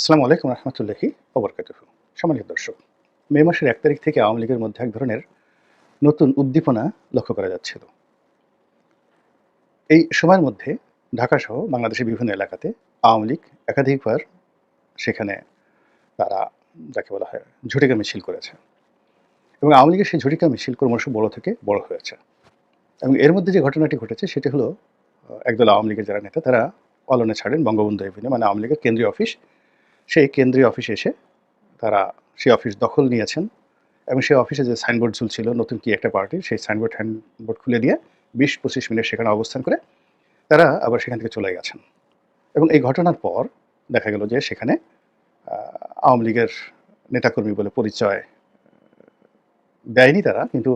আসসালামু আলাইকুম রহমতুল্লাহি ওবরকাতুহু। সম্মানিত দর্শক, মে মাসের ১ তারিখ থেকে আওয়ামী লীগের মধ্যে এক ধরনের নতুন উদ্দীপনা লক্ষ্য করা যাচ্ছিল। এই সময়ের মধ্যে ঢাকাসহ বাংলাদেশের বিভিন্ন এলাকাতে আওয়ামী লীগ একাধিকবার সেখানে তারা যাকে বলা হয় ঝটিকা মিছিল করেছে এবং আওয়ামী লীগের সেই ঝটিকা মিছিল ক্রমশ বড় থেকে বড় হয়েছে এবং এর মধ্যে যে ঘটনাটি ঘটেছে সেটি হলো একদল আওয়ামী লীগের যারা নেতা তারা অলনে ছাড়েন বঙ্গবন্ধু এভিনিউ মানে আওয়ামী লীগের কেন্দ্রীয় অফিস। সেই কেন্দ্রীয় অফিসে এসে তারা সেই অফিস দখল নিয়েছেন এবং সেই অফিসে যে সাইনবোর্ড ঝুলছিল নতুন কি একটা পার্টির, সেই হ্যান্ডবোর্ড খুলে দিয়ে ২০-২৫ মিনিট সেখানে অবস্থান করে তারা আবার সেখান থেকে চলে গেছেন এবং এই ঘটনার পর দেখা গেল যে সেখানে আওয়ামী লীগের নেতাকর্মী বলে পরিচয় দেয়নি তারা, কিন্তু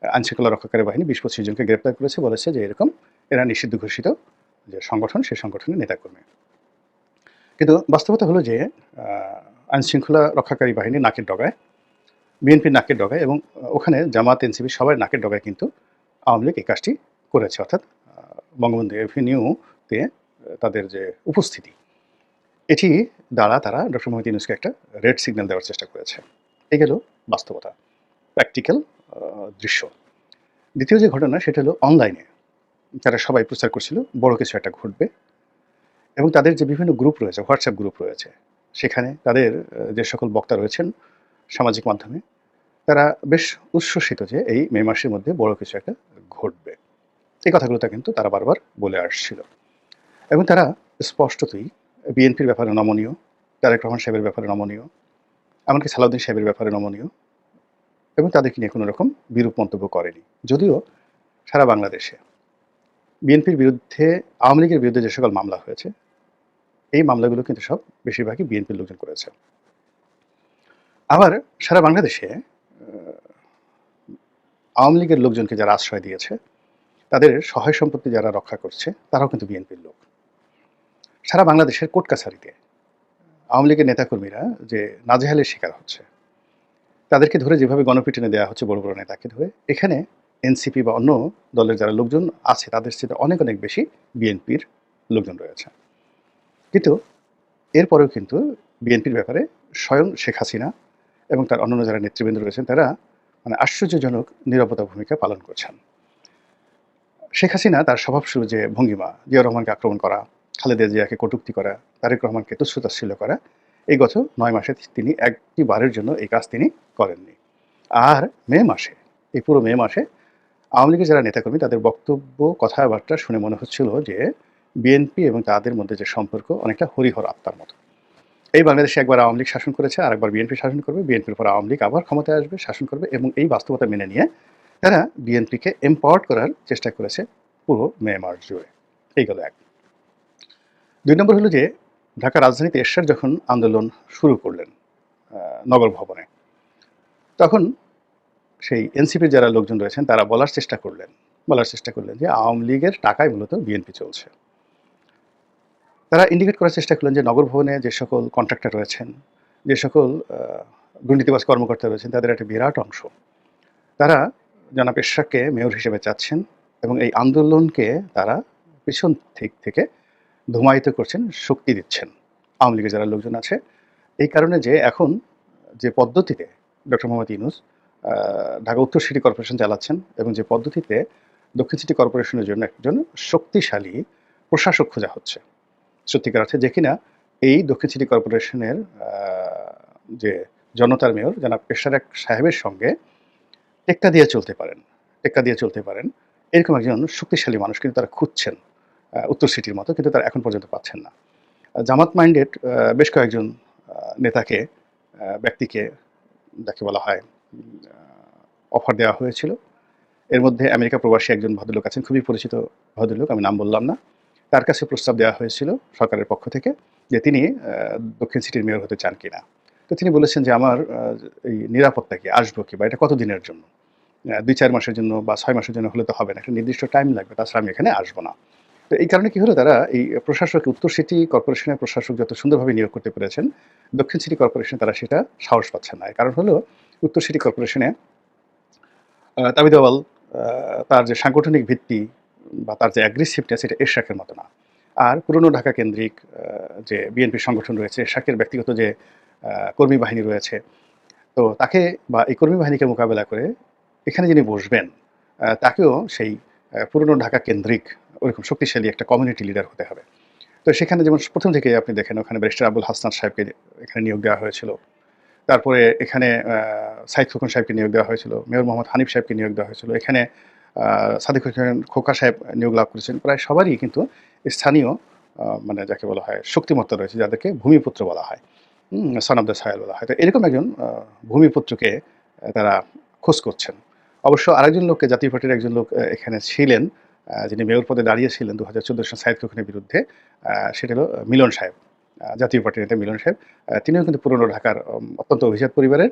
আইনশৃঙ্খলা রক্ষাকারী বাহিনী ২০-২৫ জনকে গ্রেপ্তার করেছে, বলেছে যে এরকম এরা নিষিদ্ধ ঘোষিত যে সংগঠন, সেই সংগঠনের নেতাকর্মী। কিন্তু বাস্তবতা হলো যে আইনশৃঙ্খলা রক্ষাকারী বাহিনী নাকের ডগায়, বিএনপির নাকের ডগায় এবং ওখানে জামাত, এনসিপি সবার নাকের ডগায় কিন্তু আওয়ামী লীগ এই কাজটি করেছে। অর্থাৎ বঙ্গবন্ধু এভিনিউতে তাদের যে উপস্থিতি, এটি দ্বারা তারা ডক্টর মোহাম্মদ ইউনূসকে একটা রেড সিগন্যাল দেওয়ার চেষ্টা করেছে। এই গেল বাস্তবতা, প্র্যাকটিক্যাল দৃশ্য। দ্বিতীয় যে ঘটনা সেটা হলো অনলাইনে তারা সবাই প্রচার করছিল বড় কিছু একটা ঘটবে এবং তাদের যে বিভিন্ন গ্রুপ রয়েছে, হোয়াটসঅ্যাপ গ্রুপ রয়েছে, সেখানে তাদের যে সকল বক্তা রয়েছেন সামাজিক মাধ্যমে, তারা বেশ উচ্ছ্বসিত যে এই মে মাসের মধ্যে বড় কিছু একটা ঘটবে। এই কথাগুলোটা কিন্তু তারা বারবার বলে আসছিল এবং তারা স্পষ্টতই বিএনপির ব্যাপারে নমনীয়, তারেক রহমান সাহেবের ব্যাপারে নমনীয়, এমনকি সালাউদ্দিন সাহেবের ব্যাপারে নমনীয় এবং তাদেরকে নিয়ে কোনো রকম বিরূপ মন্তব্য করেনি। যদিও সারা বাংলাদেশে বিএনপির বিরুদ্ধে, আওয়ামী লীগের বিরুদ্ধে যে সকল মামলা হয়েছে, এই মামলাগুলো কিন্তু সব বেশিরভাগই বিএনপির লোকজন করেছে। আবার সারা বাংলাদেশে আওয়ামী লীগের লোকজনকে যারা আশ্রয় দিয়েছে, তাদের সহায় সম্পত্তি যারা রক্ষা করছে, তারাও কিন্তু বিএনপির লোক। সারা বাংলাদেশের কোর্ট কাছারিতে আওয়ামী লীগের নেতাকর্মীরা যে নাজেহালের শিকার হচ্ছে, তাদেরকে ধরে যেভাবে গণপিটুনি দেওয়া হচ্ছে বড় বড় নেতাকে ধরে, এখানে এনসিপি বা অন্য দলের যারা লোকজন আছে তাদের সাথে অনেক অনেক বেশি বিএনপির লোকজন রয়েছে। কিন্তু এরপরেও কিন্তু বিএনপির ব্যাপারে স্বয়ং শেখ হাসিনা এবং তার অন্যান্য যারা নেতৃবৃন্দ রয়েছেন তারা মানে আশ্চর্যজনক নীরবতা ভূমিকা পালন করছেন। শেখ হাসিনা তার স্বভাবসুলভ যে ভঙ্গিমা, জিয়াউর রহমানকে আক্রমণ করা, খালেদা জিয়াকে কটূক্তি করা, তারেক রহমানকে তুচ্ছ-তাচ্ছিল্য করা, এই গত ৯ মাসে তিনি একটি বারের জন্য এই কাজ তিনি করেননি। আর মে মাসে, এই পুরো মে মাসে আওয়ামী লীগের যারা নেতাকর্মী তাদের বক্তব্য, কথাবার্তা শুনে মনে হচ্ছিল যে বিএনপি এবং তাদের মধ্যে যে সম্পর্ক অনেকটা হরিহর আত্মার মতো। এই বাংলাদেশে একবার আওয়ামী লীগ শাসন করেছে, আরেকবার বিএনপি শাসন করবে, বিএনপির পর আওয়ামী লীগ আবার ক্ষমতায় আসবে, শাসন করবে এবং এই বাস্তবতা মেনে নিয়ে তারা বিএনপিকে এম্পাওয়ার্ড করার চেষ্টা করেছে পুরো মে মাস জুড়ে। এই গেল এক। ২ নম্বর হলো যে ঢাকা রাজধানীতে এরশাদ যখন আন্দোলন শুরু করলেন নগর ভবনে, তখন সেই এনসিপির যারা লোকজন রয়েছেন তারা বলার চেষ্টা করলেন যে আওয়ামী লীগের টাকায় মূলত বিএনপি চলছে। তারা ইন্ডিকেট করার চেষ্টা করলেন যে নগর ভবনে যে সকল কন্ট্রাক্টর রয়েছেন, যে সকল দুর্নীতিবাজ কর্মকর্তা রয়েছেন, তাদের একটা বিরাট অংশ তারা জনাব এরশাদকে মেয়র হিসেবে চাচ্ছেন এবং এই আন্দোলনকে তারা পিছন থেকে ধূমায়িত করছেন, শক্তি দিচ্ছেন আওয়ামী লীগের যারা লোকজন আছে। এই কারণে যে এখন যে পদ্ধতিতে ডক্টর মোহাম্মদ ইউনূস ঢাকা উত্তর সিটি কর্পোরেশন চালাচ্ছেন এবং যে পদ্ধতিতে দক্ষিণ সিটি কর্পোরেশনের জন্য একজন শক্তিশালী প্রশাসক খোঁজা হচ্ছে সত্যিকার অর্থে, যে কিনা এই দক্ষিণ সিটি কর্পোরেশনের যে জনতার মেয়র জনাব এরশাদ সাহেবের সঙ্গে টেক্কা দিয়ে চলতে পারেন এরকম একজন শক্তিশালী মানুষ কিন্তু তারা খুঁজছেন উত্তর সিটির মতো, কিন্তু তারা এখন পর্যন্ত পাচ্ছেন না। জামাত মাইন্ডেড বেশ কয়েকজন নেতাকে, ব্যক্তিকে যাকে বলা হয় অফার দেওয়া হয়েছিল। এর মধ্যে আমেরিকা প্রবাসী একজন ভদ্রলোক আছেন, খুবই পরিচিত ভদ্রলোক, আমি নাম বললাম না। তার কাছে প্রস্তাব দেওয়া হয়েছিল সরকারের পক্ষ থেকে যে তিনি দক্ষিণ সিটির মেয়র হতে চান কিনা। তো তিনি বলেছেন যে আমার এই নিরাপত্তা কি, আসবো কি, বা এটা কতদিনের জন্য, ২-৪ মাসের জন্য বা ৬ মাসের জন্য হলে তো হবে না, একটা নির্দিষ্ট টাইম লাগবে, তাছাড়া আমি এখানে আসবো না। তো এই কারণে কি হলো, তারা এই প্রশাসক, উত্তর সিটি কর্পোরেশনের প্রশাসক যত সুন্দরভাবে নিয়োগ করতে পেরেছেন, দক্ষিণ সিটি কর্পোরেশনে তারা সেটা সাহস পাচ্ছেন না। কারণ হলো উত্তর সিটি কর্পোরেশনে তাবিদ আওয়াল, তার যে সাংগঠনিক ভিত্তি বা তার যে অ্যাগ্রেসিভনেস, এটা এরশাদের মতো না। আর পুরনো ঢাকা কেন্দ্রিক যে বিএনপি সংগঠন রয়েছে, এরশাকের ব্যক্তিগত যে কর্মী বাহিনী রয়েছে, তো তাকে বা এই কর্মী বাহিনীকে মোকাবেলা করে এখানে যিনি বসবেন তাকেও সেই পুরনো ঢাকা কেন্দ্রিক ওরকম শক্তিশালী একটা কমিউনিটি লিডার হতে হবে। তো সেখানে যেমন প্রথম থেকেই আপনি দেখেন ওখানে ব্যারিস্টার আবুল হাসনাত সাহেবকে এখানে নিয়োগ দেওয়া হয়েছিল। তারপরে এখানে সাইদ খোকন সাহেবকে নিয়োগ দেওয়া হয়েছিল, মেয়র মোহাম্মদ হানিফ সাহেবকে নিয়োগ দেওয়া হয়েছিল। এখানে সাদিক হোসেন খোকা সাহেব নিয়োগ লাভ করেছেন। প্রায় সবারই কিন্তু স্থানীয় মানে যাকে বলা হয় শক্তিমত্তা রয়েছে, যাদেরকে ভূমিপুত্র বলা হয়। সন অফ দ্য সয়েল বলা হয়। তো এরকম একজন ভূমিপুত্রকে তারা খোঁজ করছেন। অবশ্য আরেকজন লোককে, জাতীয় পার্টির একজন লোক এখানে ছিলেন, যিনি মেয়র পদে দাঁড়িয়েছিলেন ২০১৪ সালে সাইদ খোকনের বিরুদ্ধে। সেটা হলো মিলন সাহেব, জাতীয় পার্টির নেতা মিলন সাহেব। তিনিও কিন্তু পুরনো ঢাকার অত্যন্ত অভিজাত পরিবারের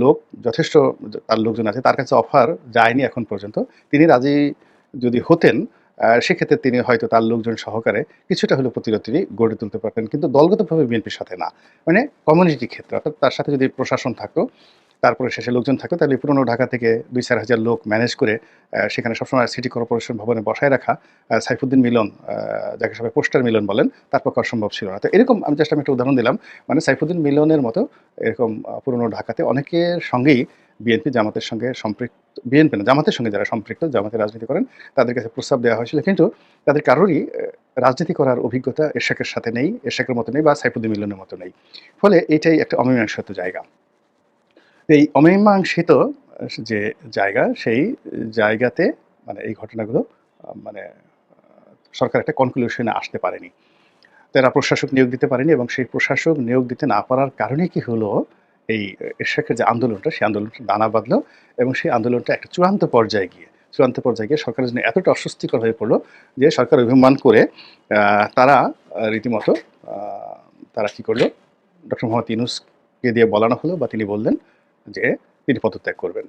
লোক। যথেষ্ট তার লোকজন আছে। তার কাছে অফার যায়নি এখন পর্যন্ত। তিনি রাজি যদি হতেন, সেক্ষেত্রে তিনি হয়তো তার লোকজন সহকারে কিছুটা হলেও প্রতিরোধ তিনি গড়ে তুলতে পারতেন। কিন্তু দলগতভাবে বিএনপির সাথে না। মানে কমিউনিটি ক্ষেত্রে, অর্থাৎ তার সাথে যদি প্রশাসন থাকতো, তারপরে শেষে লোকজন থাকতো, তাহলে পুরনো ঢাকা থেকে ২-৪ হাজার লোক ম্যানেজ করে সেখানে সবসময় সিটি কর্পোরেশন ভবনে বসায় রাখা সাইফুদ্দিন মিলন, যাকে সবাই পোস্টার মিলন বলেন, তার পক্ষে অসম্ভব ছিল না। তো এরকম আমি একটা উদাহরণ দিলাম। মানে সাইফুদ্দিন মিলনের মতো এরকম পুরনো ঢাকাতে অনেকের সঙ্গেই বিএনপি জামাতের সঙ্গে সম্পৃক্ত, বিএনপি না জামাতের সঙ্গে যারা সম্পৃক্ত, জামাতের রাজনীতি করেন, তাদের কাছে প্রস্তাব দেওয়া হয়েছিল। কিন্তু তাদের কারোরই রাজনীতি করার অভিজ্ঞতা এরশাকের সাথে নেই, এরশাকের মতো নেই বা সাইফুদ্দিন মিলনের মতো নেই। ফলে এটাই একটা অমীমাংসিত জায়গা। এই অমীমাংসিত যে জায়গা, সেই জায়গাতে মানে এই ঘটনাগুলো মানে সরকার একটা কনক্লুশনে আসতে পারেনি। তারা প্রশাসক নিয়োগ দিতে পারেনি এবং সেই প্রশাসক নিয়োগ দিতে না পারার কারণে কি হলো, এই এরশাকের যে আন্দোলনটা, সেই আন্দোলনটা দানা বাঁধলো এবং সেই আন্দোলনটা একটা চূড়ান্ত পর্যায়ে গিয়ে সরকারের জন্য এতটা অস্বস্তিকর হয়ে পড়লো যে সরকার অভিমান করে তারা রীতিমতো তারা কি করলো, ডক্টর মোহাম্মদ ইউনূসকে দিয়ে বলানো হলো বা তিনি বললেন যে তিনি পদত্যাগ করবেন।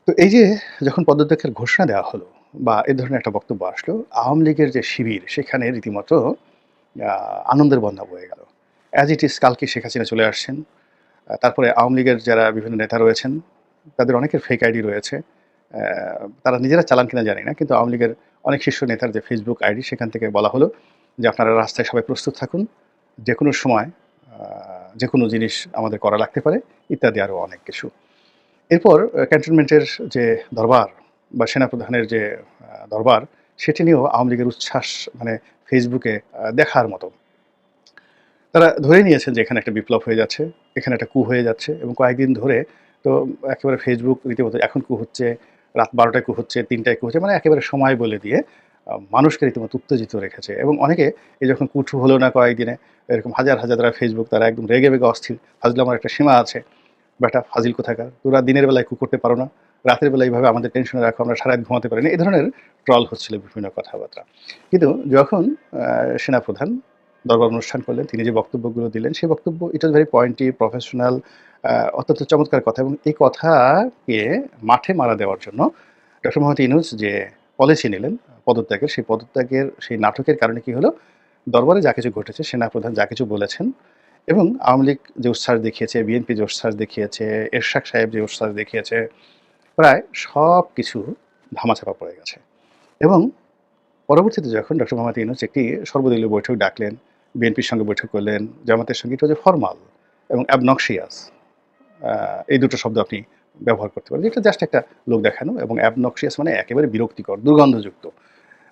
তো এই যে যখন পদত্যাগের ঘোষণা দেওয়া হলো বা এ ধরনের একটা বক্তব্য আসলো, আওয়ামী লীগের যে শিবির সেখানে রীতিমতো আনন্দের বন্যা বয়ে গেল। অ্যাজ ইট ইজ কালকে শেখ হাসিনা চলে আসছেন। তারপরে আওয়ামী লীগের যারা বিভিন্ন নেতা রয়েছেন, তাদের অনেকের ফেক আইডি রয়েছে। তারা নিজেরা চালান কিনা জানি না। কিন্তু আওয়ামী লীগের অনেক শীর্ষ নেতার যে ফেসবুক আইডি, সেখান থেকে বলা হলো যে আপনারা রাস্তায় সবাই প্রস্তুত থাকুন। যেকোনো সময় যেকোনো জিনিস আমাদের করা লাগতে পারে, ইত্যাদি আরও অনেক কিছু। এরপর ক্যান্টনমেন্টের যে দরবার বা সেনাপ্রধানের যে দরবার, সেটি নিয়েও আওয়ামী লীগের উচ্ছ্বাস মানে ফেসবুকে দেখার মতো। তারা ধরে নিয়েছেন যে এখানে একটা বিপ্লব হয়ে যাচ্ছে, এখানে একটা কু হয়ে যাচ্ছে এবং কয়েকদিন ধরে তো একেবারে ফেসবুক রীতিমতো এখন কু হচ্ছে, রাত ১২টায় কু হচ্ছে, ৩টায় কু হচ্ছে, মানে একেবারে সময় বলে দিয়ে মানুষকে রীতিমতো উত্তেজিত রেখেছে। এবং অনেকে এই যখন কুঠু হলো না কয়েকদিনে, এরকম হাজার হাজার তারা ফেসবুক, তারা একদম রেগে বেগে অস্থির। ফাজলামোর একটা সীমা আছে। বেটা ফাজিল কোথাকার, তোরা দিনের বেলায় কু করতে পারো না, রাতের বেলা এইভাবে আমাদের টেনশনে রাখো, আমরা সারা রাত ঘুমাতে পারি না, এই ধরনের ট্রল হচ্ছিল বিভিন্ন কথাবার্তা। কিন্তু যখন সেনাপ্রধান দরবার অনুষ্ঠান করলেন, তিনি যে বক্তব্যগুলো দিলেন, সেই বক্তব্য ইট ওয়াজ ভেরি পয়েন্টি, প্রফেশনাল, অত্যন্ত চমৎকার কথা। এবং এই কথাকে মাঠে মারা দেওয়ার জন্য ডক্টর মোহাম্মদ ইউনূস যে পলিসি নিলেন পদত্যাগের, সেই পদত্যাগের সেই নাটকের কারণে কি হলো, দরবারে যা কিছু ঘটেছে, সেনাপ্রধান যা কিছু বলেছেন এবং আওয়ামী লীগ যে উচ্ছ্বাস দেখিয়েছে, বিএনপি যে উচ্ছ্বাস দেখিয়েছে, এরশাদ সাহেব যে উচ্ছ্বাস দেখিয়েছে, প্রায় সব কিছু ধামাচাপা পড়ে গেছে। এবং পরবর্তীতে যখন ডক্টর মোহাম্মদ ইউনূস একটি সর্বদলীয় বৈঠক ডাকলেন, বিএনপির সঙ্গে বৈঠক করলেন, জামাতের সঙ্গে, এটা হচ্ছে ফরমাল এবং অ্যাবনক্সিয়াস, এই দুটো শব্দ আপনি ব্যবহার করতে পারেন। এটা জাস্ট একটা লোক দেখানো, এবং অ্যাবনক্সিয়াস মানে একেবারে বিরক্তিকর, দুর্গন্ধযুক্ত।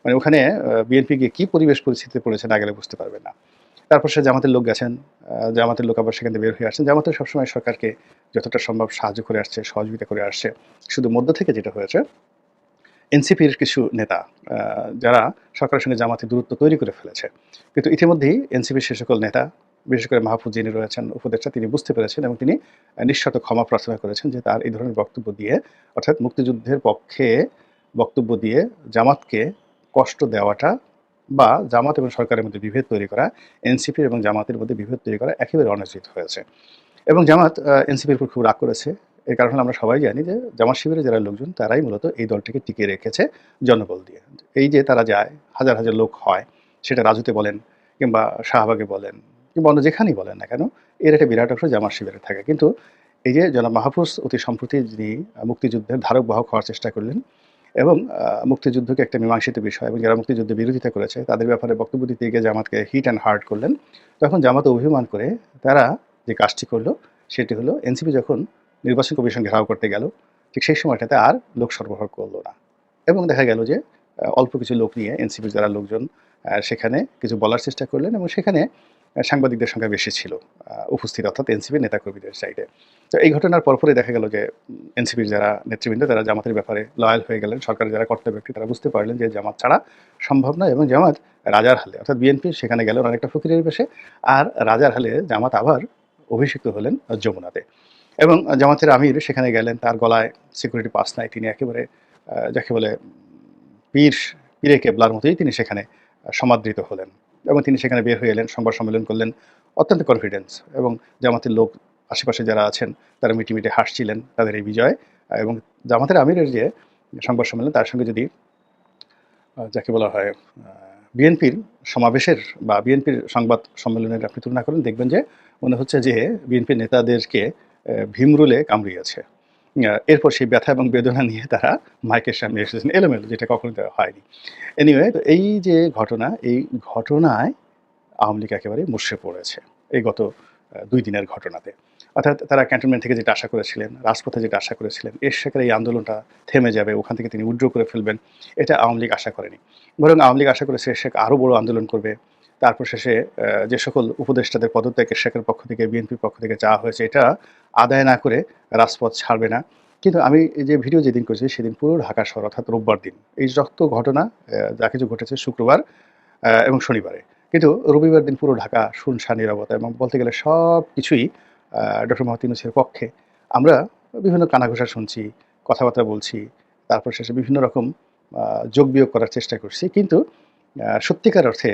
মানে ওখানে বিএনপি গিয়ে কী পরিবেশ পরিস্থিতিতে পড়েছে না গেলে বুঝতে পারবে না। তারপর সে জামাতের লোক গেছেন, জামাতের লোক আবার সেখান থেকে বের হয়ে আসছেন। জামাতের সবসময় সরকারকে যতটা সম্ভব সাহায্য করে আসছে, সহযোগিতা করে আসছে। শুধু মধ্য থেকে যেটা হয়েছে, এনসিপির কিছু নেতা যারা সরকারের সঙ্গে জামাতের দূরত্ব তৈরি করে ফেলেছে। কিন্তু ইতিমধ্যেই এনসিপির সে সকল নেতা, বিশেষ করে মাহফুজ যিনি রয়েছেন উপদেষ্টা, তিনি বুঝতে পেরেছেন এবং তিনি নিঃশর্ত ক্ষমা প্রার্থনা করেছেন যে তার এই ধরনের বক্তব্য দিয়ে, অর্থাৎ মুক্তিযুদ্ধের পক্ষে বক্তব্য দিয়ে জামাতকে কষ্ট দেওয়াটা বা জামাত এবং সরকারের মধ্যে বিভেদ তৈরি করা, এনসিপি এবং জামাতের মধ্যে বিভেদ তৈরি করা একেবারে অনুচিত হয়েছে। এবং জামাত এনসিপির উপর খুব রাগ করেছে। এর কারণ হলো আমরা সবাই জানি যে জামাত শিবিরের যারা লোকজন, তারাই মূলত এই দলটিকে টিকিয়ে রেখেছে জনবল দিয়ে। এই যে তারা যায়, হাজার হাজার লোক হয়, সেটা রাজুতে বলেন কিংবা শাহবাগে বলেন কিংবা অন্য যেখানেই বলেন না কেন, এর একটা বিরাট অংশ জামাত শিবিরে থাকে। কিন্তু এই যে জনাব মাহফুজ অতি সম্প্রতি যিনি মুক্তিযুদ্ধের ধারক বাহক হওয়ার চেষ্টা করলেন এবং মুক্তিযুদ্ধকে একটা মীমাংসিত বিষয় এবং যারা মুক্তিযুদ্ধে বিরোধিতা করেছে তাদের ব্যাপারে বক্তব্য দিতে গিয়ে জামাতকে হিট অ্যান্ড হার্ট করলেন। তখন জামাত অভিমান করে তারা যে কাজটি করলো সেটি হলো এনসিপি যখন নির্বাচন কমিশন ঘেরাও করতে গেল ঠিক সেই সময়টাতে আর লোক সরবরাহ করলো না এবং দেখা গেল যে অল্প কিছু লোক নিয়ে এনসিপির যারা লোকজন সেখানে কিছু বলার চেষ্টা করলেন এবং সেখানে সাংবাদিকদের সংখ্যা বেশি ছিল উপস্থিত, অর্থাৎ এনসিপির নেতাকর্মীদের সাইডে। তো এই ঘটনার পরপরই দেখা গেল যে এনসিপির যারা নেতৃবৃন্দ তারা জামাতের ব্যাপারে লয়াল হয়ে গেলেন। সরকারের যারা কর্তা ব্যক্তি তারা বুঝতে পারলেন যে জামাত ছাড়া সম্ভব নয় এবং জামাত রাজার হালে, অর্থাৎ বিএনপি সেখানে গেলেন অনেকটা ফকিরের বেশে, আর রাজার হালে জামাত আবার অভিষিক্ত হলেন যমুনাতে। এবং জামাতের আমির সেখানে গেলেন, তার গলায় সিকিউরিটি পাস নাই, তিনি একেবারে যাকে বলে পীরে কেবলার মতোই তিনি সেখানে সমাদৃত হলেন এবং তিনি সেখানে বের হয়ে এলেন, সংবাদ সম্মেলন করলেন অত্যন্ত কনফিডেন্স। এবং জামাতের লোক আশেপাশে যারা আছেন তারা মিটিমিটে হাসছিলেন তাদের এই বিজয়। এবং জামাতের আমিরের যে সংবাদ সম্মেলন তার সঙ্গে যদি যাকে বলা হয় বিএনপির সমাবেশের বা বিএনপির সংবাদ সম্মেলনের আপনি তুলনা করেন, দেখবেন যে মনে হচ্ছে যে বিএনপির নেতাদেরকে ভীমরুলে কামড়িয়েছে। এরপর সেই ব্যথা এবং বেদনা নিয়ে তারা মাইকের সামনে এসেছেন এলোমেলো, যেটা কখনো দেওয়া হয়নি। এনিওয়ে, তো এই যে ঘটনা, এই ঘটনায় আওয়ামী লীগ একেবারে মুষড়ে পড়েছে এই গত ২ দিনের ঘটনাতে। অর্থাৎ তারা ক্যান্টনমেন্ট থেকে যেটা আশা করেছিলেন, রাজপথে যেটা আশা করেছিলেন, এরশাকের এই আন্দোলনটা থেমে যাবে, ওখান থেকে তিনি উইথড্র করে ফেলবেন, এটা আওয়ামী লীগ আশা করেনি। বরং আওয়ামী লীগ আশা করেছে এরশাক আরও বড় আন্দোলন করবে। তারপর শেষে যে সকল উপদেষ্টাদের পদত্যাগ এরশাকের পক্ষ থেকে, বিএনপির পক্ষ থেকে চাওয়া হয়েছে, এটা আদায় না করে রাজপথ ছাড়বে না। কিন্তু আমি এই যে ভিডিও যেদিন করেছি সেদিন পুরো ঢাকা শহর, অর্থাৎ রোববার দিন, এই যত ঘটনা যা কিছু ঘটেছে শুক্রবার এবং শনিবারে, কিন্তু রবিবার দিন পুরো ঢাকা শুনশান নীরবতা এবং বলতে গেলে সব কিছুই ডক্টর মোহাম্মদ ইউনূসের পক্ষে। আমরা বিভিন্ন কানাঘুষা শুনছি, কথাবার্তা বলছি, তারপর শেষে বিভিন্ন রকম যোগ বিয়োগ করার চেষ্টা করছি, কিন্তু সত্যিকার অর্থে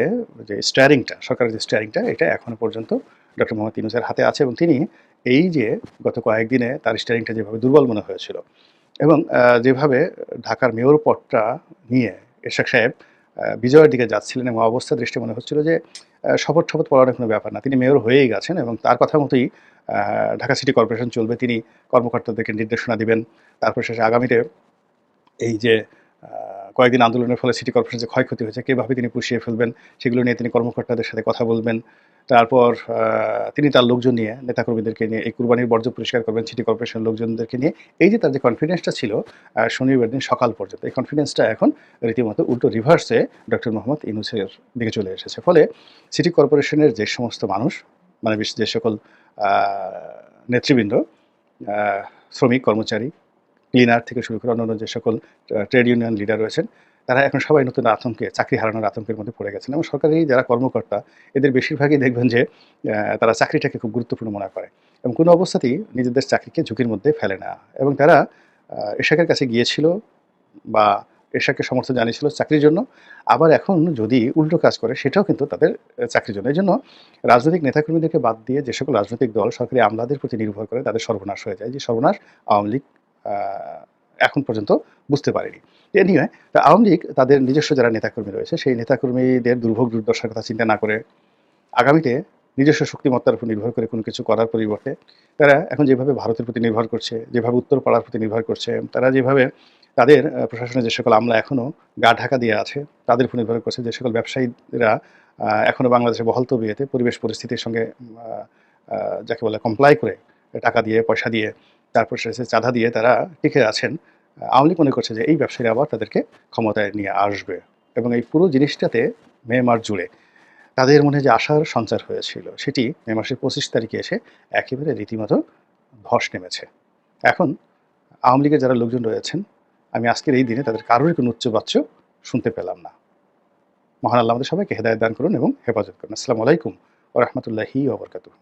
যে স্টিয়ারিংটা, সরকারের যে স্টিয়ারিংটা, এটা এখনো পর্যন্ত ডক্টর মোহাম্মদ ইউনূসের হাতে আছে এবং তিনি এই যে গত কয়েকদিনে তার স্টিয়ারিংটা যেভাবে দুর্বল মনে হয়েছিল এবং যেভাবে ঢাকার মেয়র পদটা নিয়ে এরশাদ সাহেব বিজয়ের দিকে যাচ্ছিলেন এবং অবস্থা দৃষ্টি মনে হচ্ছিল যে শপথ টপথ পড়ানোর কোনো ব্যাপার না, তিনি মেয়র হয়েই গেছেন এবং তার কথা মতোই ঢাকা সিটি কর্পোরেশন চলবে, তিনি কর্মকর্তাদেরকে নির্দেশনা দিবেন। তারপর শেষে আগামীতে এই যে কয়েকদিন আন্দোলনের ফলে সিটি কর্পোরেশন যে ক্ষয়ক্ষতি হয়েছে কীভাবে তিনি পুষিয়ে ফেলবেন সেগুলো নিয়ে তিনি কর্মকর্তাদের সাথে কথা বলবেন। তারপর তিনি তার লোকজন নিয়ে, নেতাকর্মীদেরকে নিয়ে এই কুরবানির বর্জ্য পরিষ্কার করবেন সিটি কর্পোরেশনের লোকজনদেরকে নিয়ে। এই যে তার যে কনফিডেন্সটা ছিল শনিবার দিন সকাল পর্যন্ত, এই কনফিডেন্সটা এখন রীতিমতো উল্টো রিভার্সে ডক্টর মোহাম্মদ ইউনূসের দিকে চলে এসেছে। ফলে সিটি কর্পোরেশনের যে সমস্ত মানুষ, মানে যে সকল নেতৃবৃন্দ, শ্রমিক, কর্মচারী, ক্লিনার থেকে শুরু করে অন্যান্য যে সকল ট্রেড ইউনিয়ন লিডার রয়েছেন, তারা এখন সবাই নতুন আতঙ্কে, চাকরি হারানোর আতঙ্কের মধ্যে পড়ে গেছেন এবং সরকারি যারা কর্মকর্তা এদের বেশিরভাগই দেখবেন যে তারা চাকরিটাকে খুব গুরুত্বপূর্ণ মনে করে এবং কোনো অবস্থাতেই নিজেদের চাকরিকে ঝুঁকির মধ্যে ফেলে না এবং তারা এরশাদের কাছে গিয়েছিল বা এরশাদকে সমর্থন জানিয়েছিল চাকরির জন্য, আবার এখন যদি উল্টো কাজ করে সেটাও কিন্তু তাদের চাকরির জন্য। এই জন্য রাজনৈতিক নেতাকর্মীদেরকে বাদ দিয়ে যে সকল রাজনৈতিক দল সরকারি আমলাদের প্রতি নির্ভর করে তাদের সর্বনাশ হয়ে যায়, যে সর্বনাশ আওয়ামী লীগ এখন পর্যন্ত বুঝতে পারেনি। এ নিয়ে আওয়ামী লীগ তাদের নিজস্ব যারা নেতাকর্মী রয়েছে সেই নেতাকর্মীদের দুর্ভোগ দুর্দশার কথা চিন্তা না করে আগামীতে নিজস্ব শক্তিমত্তার উপর নির্ভর করে কোনো কিছু করার পরিবর্তে তারা এখন যেভাবে ভারতের প্রতি নির্ভর করছে, যেভাবে উত্তরপাড়ার প্রতি নির্ভর করছে, তারা যেভাবে তাদের প্রশাসনের যে সকল আমলা এখনও গা ঢাকা দিয়ে আছে তাদের উপর নির্ভর করছে, যে সকল ব্যবসায়ীরা এখনও বাংলাদেশে বহল তবিয়তে পরিবেশ পরিস্থিতির সঙ্গে যাকে বলে কমপ্লাই করে টাকা দিয়ে, পয়সা দিয়ে, তারপর শেষে চাঁদা দিয়ে তারা টিকে আছেন, আওয়ামী লীগ মনে করছে যে এই ব্যবসায়ীরা আবার তাদেরকে ক্ষমতায় নিয়ে আসবে এবং এই পুরো জিনিসটাতে মে মাস জুড়ে তাদের মনে যে আশার সঞ্চার হয়েছিল সেটি মে মাসের ২৫ তারিখে এসে একেবারে রীতিমতো ধস নেমেছে। এখন আওয়ামী লীগের যারা লোকজন রয়েছেন, আমি আজকের এই দিনে তাদের কারোরই কোনো উচ্চবাচ্য শুনতে পেলাম না। মহান আল্লাহ আমাদের সবাইকে হেদায়েত দান করুন এবং হেফাজত করুন। আসসালামু আলাইকুম ওয়া রাহমাতুল্লাহি ওয়া বারাকাতুহু।